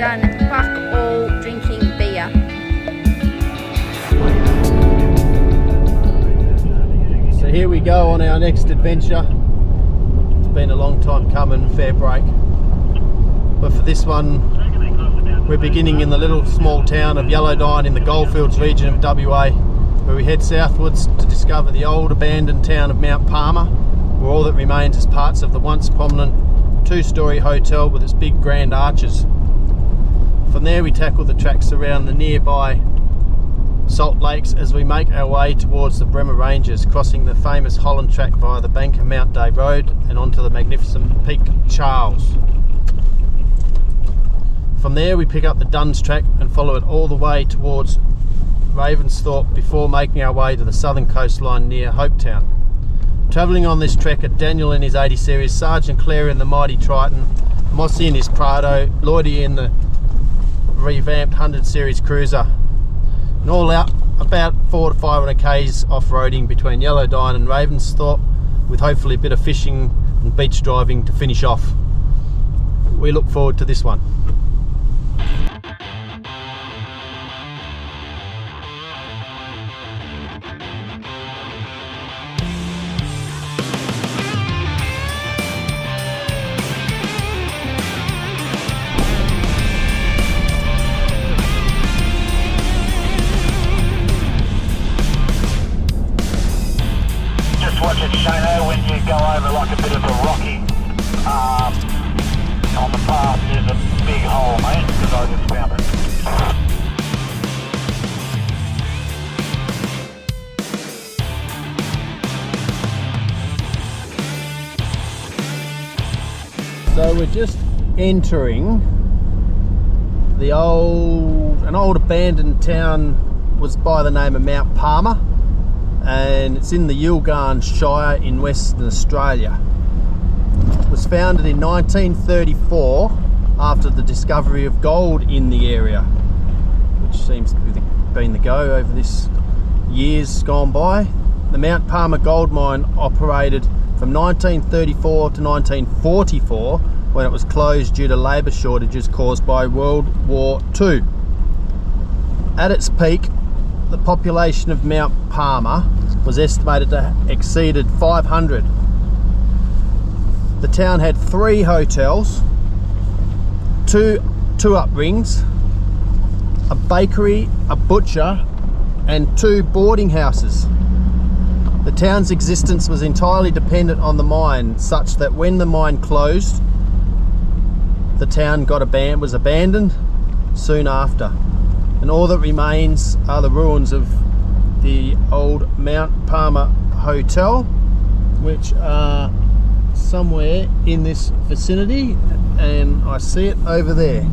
done fuck all drinking beer. So here we go on our next adventure. It's been a long time coming, fair break. But for this one, we're beginning in the little small town of Yellowdine in the Goldfields region of WA, where we head southwards to discover the old abandoned town of Mount Palmer, where all that remains is parts of the once prominent two-storey hotel with its big grand arches. From there we tackle the tracks around the nearby salt lakes as we make our way towards the Bremer Ranges, crossing the famous Holland track via the bank of Mount Day Road and onto the magnificent Peak Charles. From there we pick up the Duns track and follow it all the way towards Ravensthorpe before making our way to the southern coastline near Hopetoun. Travelling on this trek are Daniel in his 80 series, Sergeant Clare in the mighty Triton, Mossy in his Prado, Lloydie in the revamped 100 series cruiser, and all out about 400 to 500 k's off-roading between Yellowdine and Ravensthorpe, with hopefully a bit of fishing and beach driving to finish off. We look forward to this one. Watch it, Shano, when you go over like a bit of a rocky on the path, there's a big hole, mate, because I just found it. So we're just entering the an old abandoned town, was by the name of Mount Palmer, and it's in the Yellowdine Shire in Western Australia. It was founded in 1934 after the discovery of gold in the area, which seems to have been the go over this years gone by. The Mount Palmer gold mine operated from 1934 to 1944, when it was closed due to labour shortages caused by World War II. At its peak, the population of Mount Palmer was estimated to have exceeded 500. The town had 3 hotels, two up rings, a bakery, a butcher, and 2 boarding houses. The town's existence was entirely dependent on the mine, such that when the mine closed, the town was abandoned soon after. And all that remains are the ruins of the old Mount Palmer Hotel, which are somewhere in this vicinity, and I see it over there.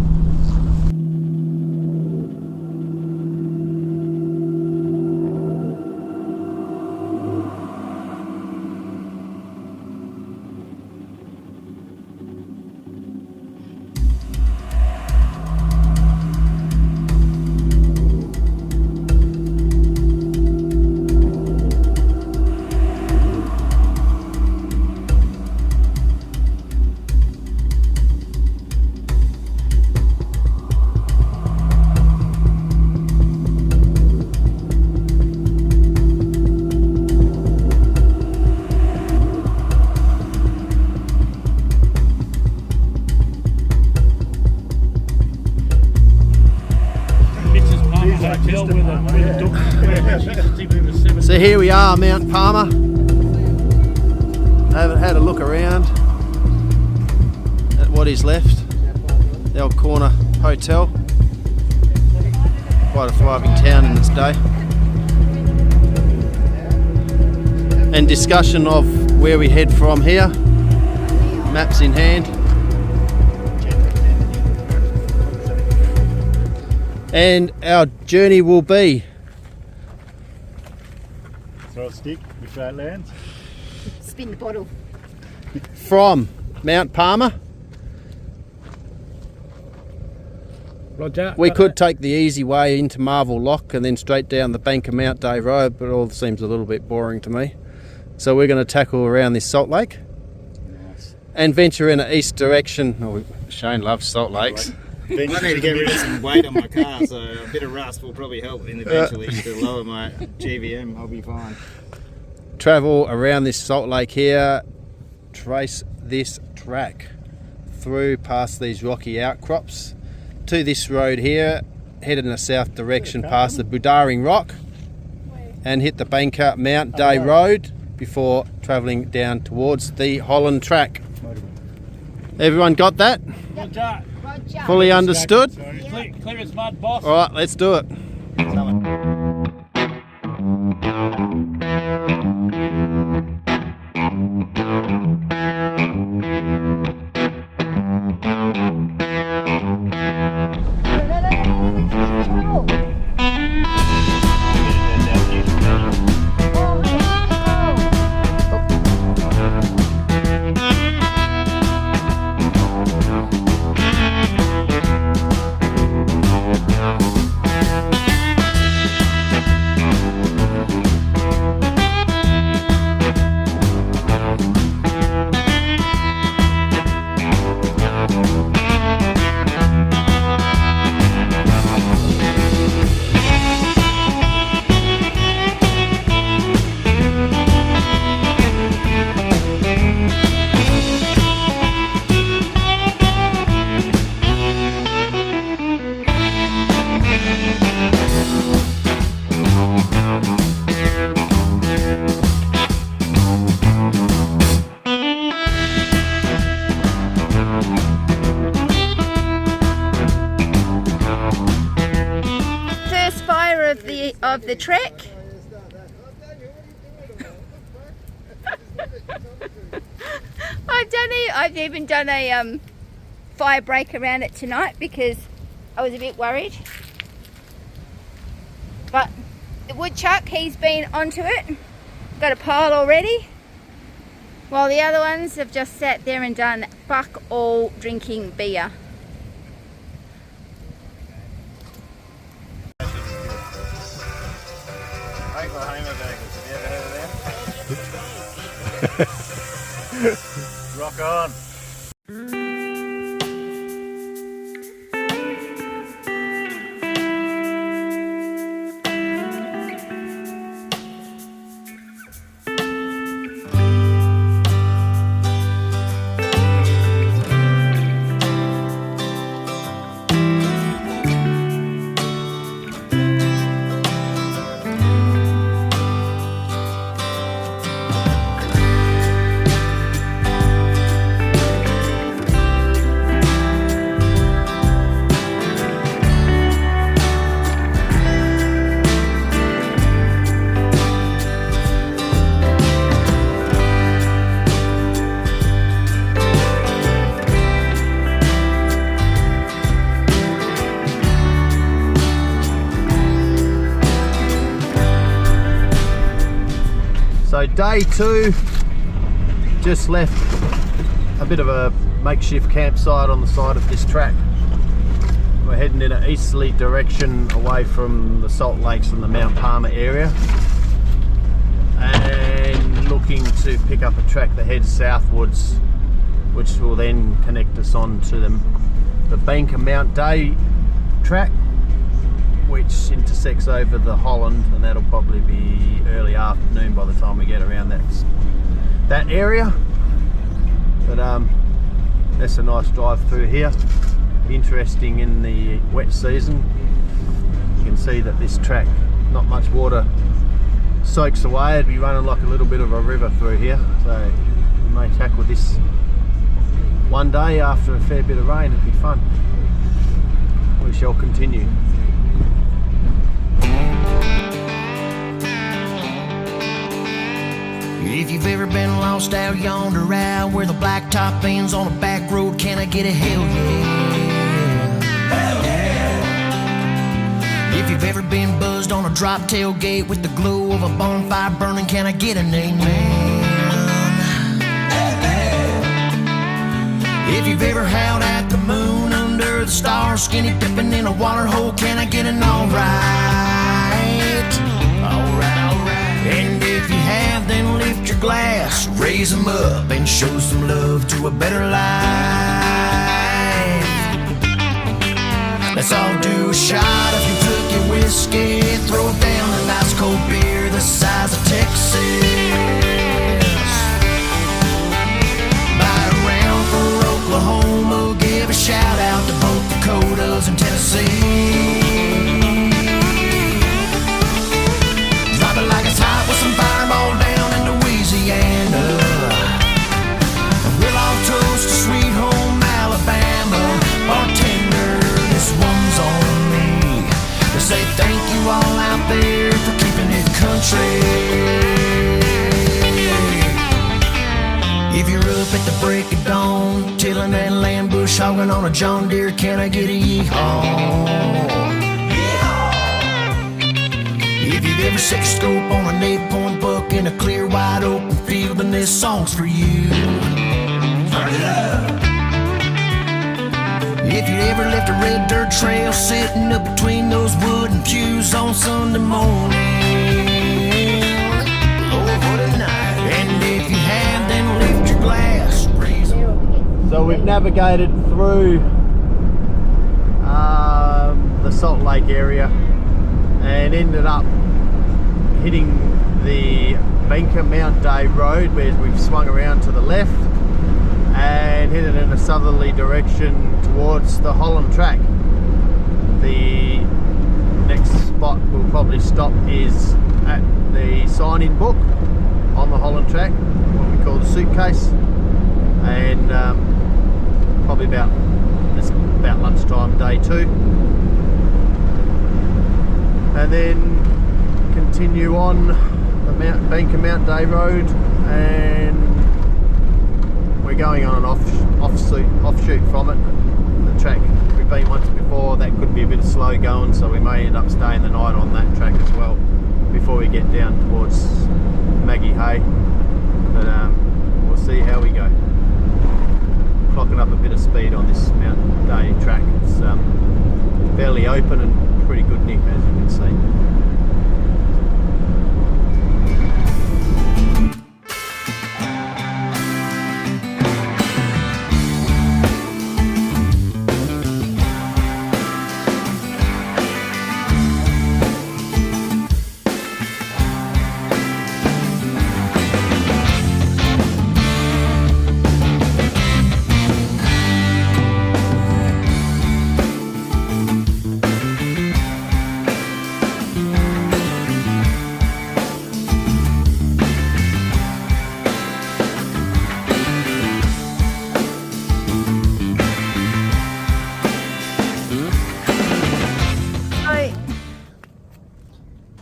So here we are, Mount Palmer. I haven't had a look around at what is left. The old corner hotel. Quite a thriving town in its day. And discussion of where we head from here. Maps in hand. And our journey will be throw a stick, which way it lands. Spin the bottle. From Mount Palmer. Roger. We could take the easy way into Marvel Lock and then straight down the bank of Mount Day Road, but it all seems a little bit boring to me. So we're going to tackle around this salt lake. Nice. And venture in an east direction. Oh, Shane loves salt lakes. Then I need to get rid of some weight on my car, so a bit of rust will probably help eventually to lower my GVM. I'll be fine. Travel around this salt lake here, trace this track through past these rocky outcrops to this road here, head in a south direction past the Budaring Rock and hit the Banker Mount Day Road before travelling down towards the Holland track. Everyone got that? Roger. Roger. Fully understood? Clear as mud, boss. Alright, let's do it. Of the trek. I've even done a fire break around it tonight because I was a bit worried. But the woodchuck, he's been onto it, got a pile already, while the other ones have just sat there and done fuck all drinking beer. rock on. So day two, just left a bit of a makeshift campsite on the side of this track. We're heading in an easterly direction away from the Salt Lakes and the Mount Palmer area, and looking to pick up a track that heads southwards, which will then connect us on to the Banker Mount Day track, which intersects over the Holland, and that'll probably be early afternoon by the time we get around that area. But that's a nice drive through here. Interesting in the wet season. You can see that this track, not much water soaks away. It'd be running like a little bit of a river through here, so we may tackle this one day after a fair bit of rain. It'd be fun. We shall continue. If you've ever been lost out yonder out where the blacktop ends on a back road, can I get a hell yeah? Hell yeah! If you've ever been buzzed on a drop tailgate with the glow of a bonfire burning, can I get an amen? If you've ever howled at the moon under the stars, skinny dipping in a water hole, can I get an alright? Alright, alright. And if you have, then lift your glass, raise them up, and show some love to a better life. Let's all do a shot. If you took your whiskey, throw down a nice cold beer the size of Texas. Buy a round for Oklahoma, give a shout out to both Dakotas and Tennessee. Drop it like it's hot with some fireball down in Louisiana. We'll all toast to sweet home Alabama. Bartender, this one's on me. To say thank you all out there for keeping it country. If you're up at the break of dawn, tilling that land bush, hogging on a John Deere, can I get a yeehaw? If you've ever set your scope on an 8-point buck in a clear, wide open field, then this song's for you. Turn it up. If you ever left a red dirt trail sitting up between those wooden pews on Sunday morning, Lord, what a night. And if you have, then lift your glass, raise it. So we've navigated through the Salt Lake area and ended up hitting the Banker Mount Day Road, where we've swung around to the left and headed in a southerly direction towards the Holland Track. The next spot we'll probably stop is at the sign-in book on the Holland Track, what we call the suitcase, and probably about lunchtime, day 2, and then continue on the Banker Mount Day Road, and we're going on an offshoot from it. The track we've been once before, that could be a bit slow going, so we may end up staying the night on that track as well before we get down towards Maggie Hay. But we'll see how we go. Clocking up a bit of speed on this Mountain Day track. It's fairly open and pretty good nick, as you can see.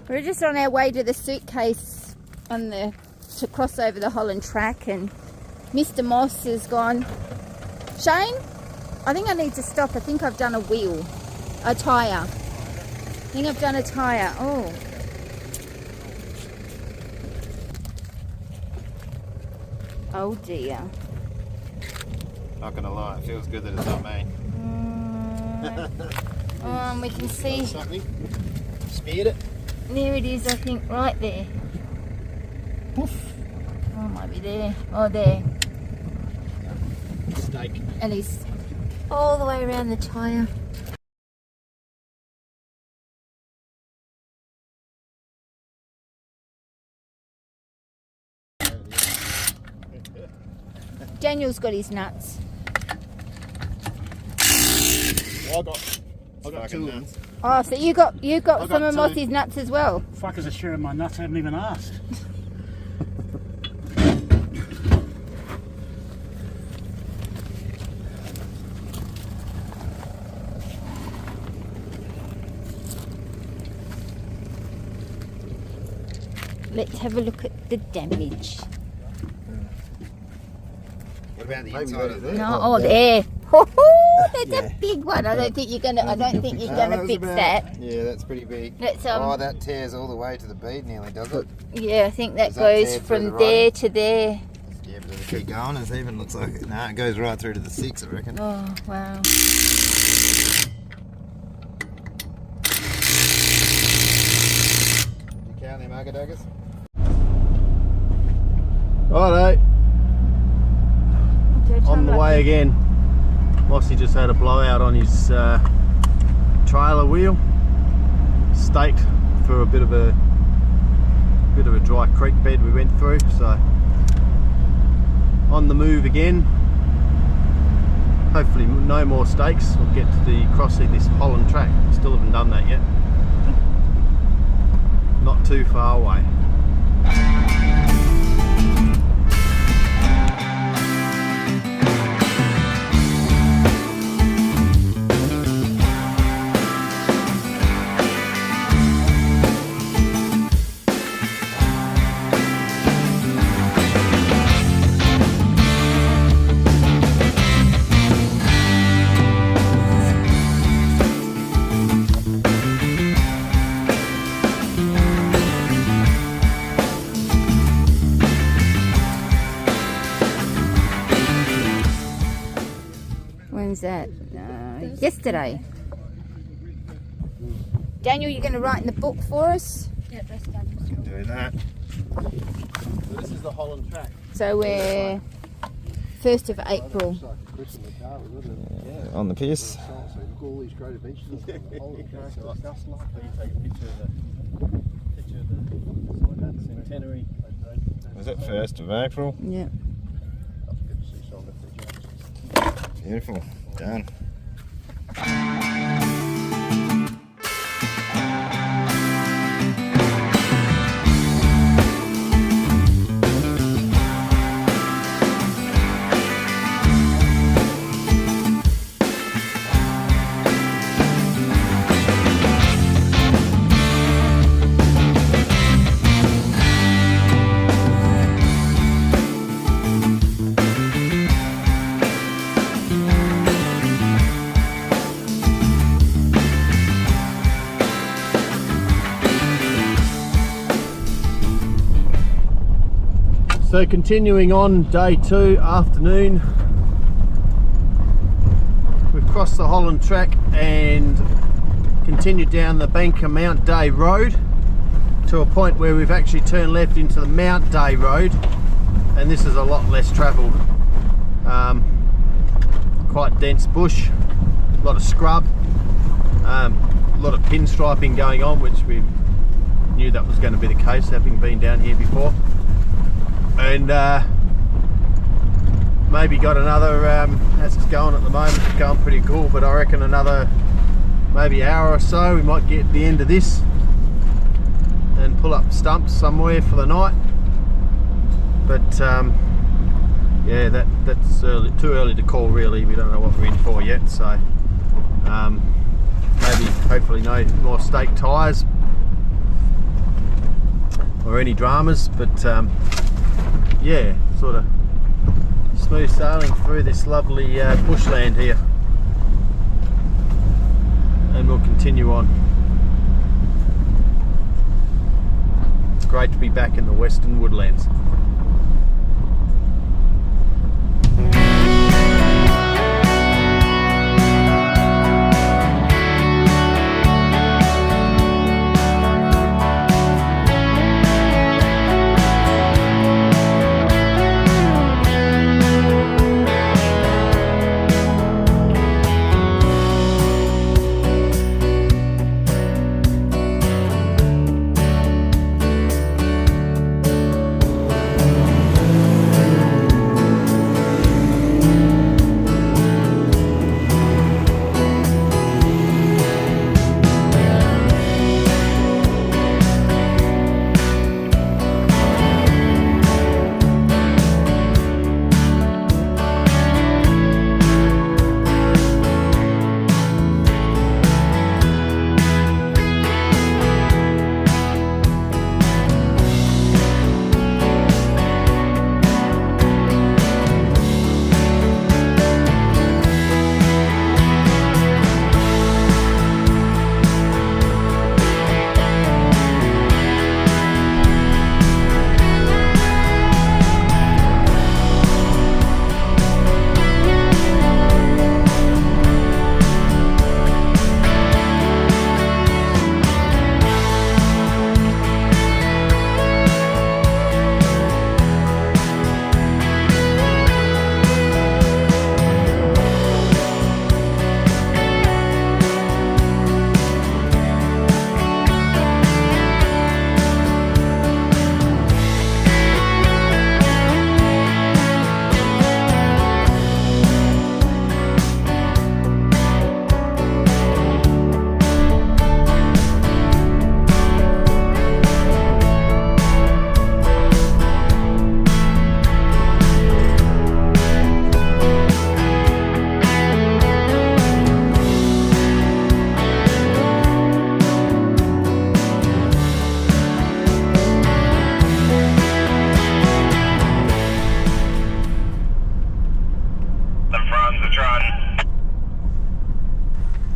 We're just on our way to the suitcase to cross over the Holland Track, and Mr. Moss has gone, Shane, I think I need to stop. I think I've done a tyre. I think I've done a tyre. Oh. Oh dear. Not gonna lie, it feels good that it's not me. We can see. Something. Speared it. There it is, I think, right there. Poof. Oh, it might be there. Oh, there. Mistake. And he's all the way around the tyre. Daniel's got his nuts. I got 2 of them. Oh, so you got some of 2. Mossy's nuts as well? Fuckers are sharing my nuts, I haven't even asked. Let's have a look at the damage. What about the inside of it? No, oh, there. That's a big one. I don't think you're gonna fix that. Yeah, that's pretty big. Let's, oh, that tears all the way to the bead nearly, does it? Yeah, I think that Does that goes tear from through the there road? to there. Yeah, but does it keep going? It even looks like it. Nah, it goes right through to the 6, I reckon. Oh, wow. You count them agadagas? Righto. On the way again. Mossy just had a blowout on his trailer wheel, staked for a bit of a dry creek bed we went through. So on the move again. Hopefully no more stakes. We'll get to the crossing this Holland track. Still haven't done that yet. Not too far away. When's that? Yesterday. Daniel, you're going to write in the book for us? Do that. So this is the Holland track. So we're 1st of April. On the piss. All these great adventures. Holland track. You take a picture of the centenary. Was it 1st of April? Yeah. Beautiful. Done. So continuing on day 2, afternoon, we've crossed the Holland track and continued down the Banker Mount Day Road to a point where we've actually turned left into the Mount Day Road, and this is a lot less travelled. Quite dense bush, a lot of scrub, a lot of pinstriping going on, which we knew that was going to be the case, having been down here before. And maybe got another, as it's going at the moment, it's going pretty cool, but I reckon another maybe hour or so we might get the end of this and pull up stumps somewhere for the night. But yeah, that's too early to call really. We don't know what we're in for yet, so maybe hopefully no more stake tyres or any dramas, but yeah, sort of smooth sailing through this lovely bushland here, and we'll continue on. It's great to be back in the western woodlands.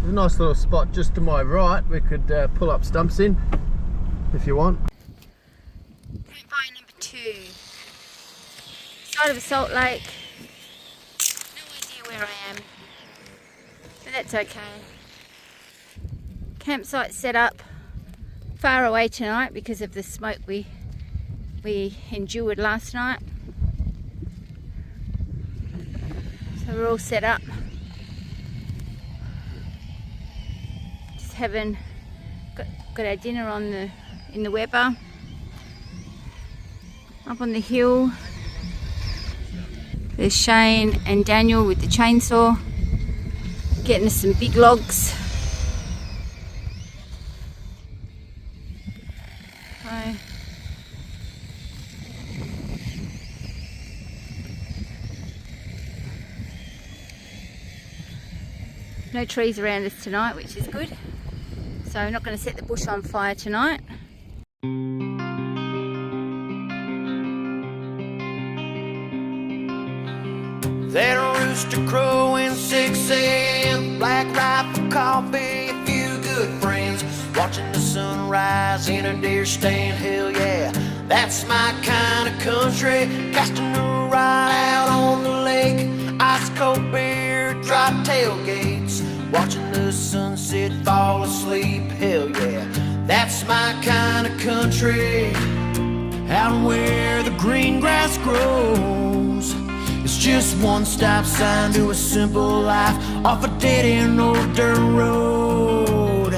There's a nice little spot just to my right. We could pull up stumps in if you want. Campfire number 2. Side of a salt lake. No idea where I am, but that's okay. Campsite set up far away tonight because of the smoke we endured last night. So we're all set up. Just having got our dinner on in the Weber. Up on the hill, there's Shane and Daniel with the chainsaw, getting us some big logs. No trees around us tonight, which is good. So I'm not going to set the bush on fire tonight. That rooster crowing 6 a.m. Black rifle coffee, a few good friends. Watching the sunrise in a deer stand, hell yeah. That's my kind of country. Casting a ride out on the lake. Ice cold beer, dry tailgates. Watching the sunset, fall asleep, hell yeah. That's my kind of country. Out where the green grass grows. It's just one stop sign to a simple life off a dead-end old dirt road.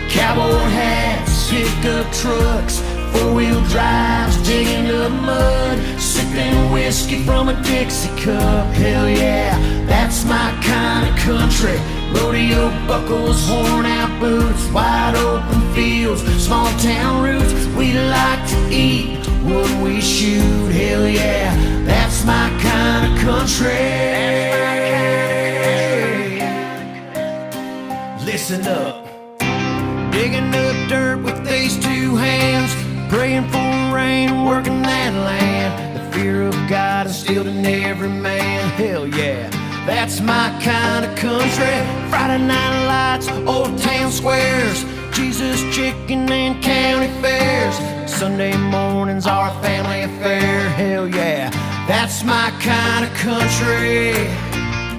Cowboy hats, pickup trucks, four-wheel drives, digging up mud, sipping whiskey from a Dixie cup. Hell yeah, that's my kind of country. Rodeo buckles, worn-out boots, wide open fields, small town roots. We like to eat what we shoot. Hell yeah, that's my kind of country. Listen up. Digging up dirt with these two hands, praying for rain, working that land. The fear of God instilled in every man. Hell yeah, that's my kind of country. Friday night lights, old town squares, Jesus chicken and county fairs. Sunday mornings are a family affair. Hell yeah, that's my kind of country.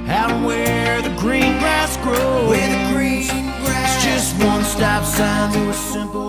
Out where the green grass grows. Where the green grass. It's just one stop sign to a simple